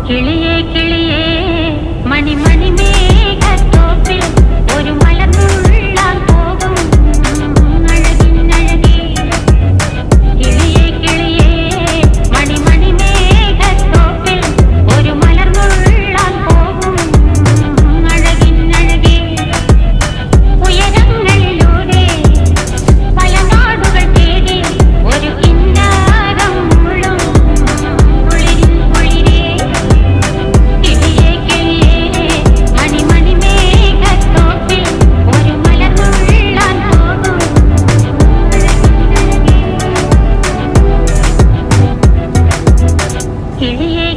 കിളിയേ കിളിയേ മണിമണി മേഘത്തോപ്പിൽ ഒരു മലർന്നുള്ളാൻ പോകും അഴകിനഴകേ. കിളിയേ കിളിയേ മണിമണി മേഘത്തോപ്പിൽ ഒരു മലർന്നുള്ളാൻ പോകും അഴകിനഴകേ. ഉയരങ്ങളിലൂടെ പല നാടുകൾ തേടി ഒരു കിന്നാരം മുഴും കുളിരിൻ കുളിരേ. കിളിയേ കിളിയേ മണിമണി മേഘത്തോപ്പിൽ ഒരു മലർന്നുള്ളാൻ പോകും അഴകിനഴകേ. കിളിയേ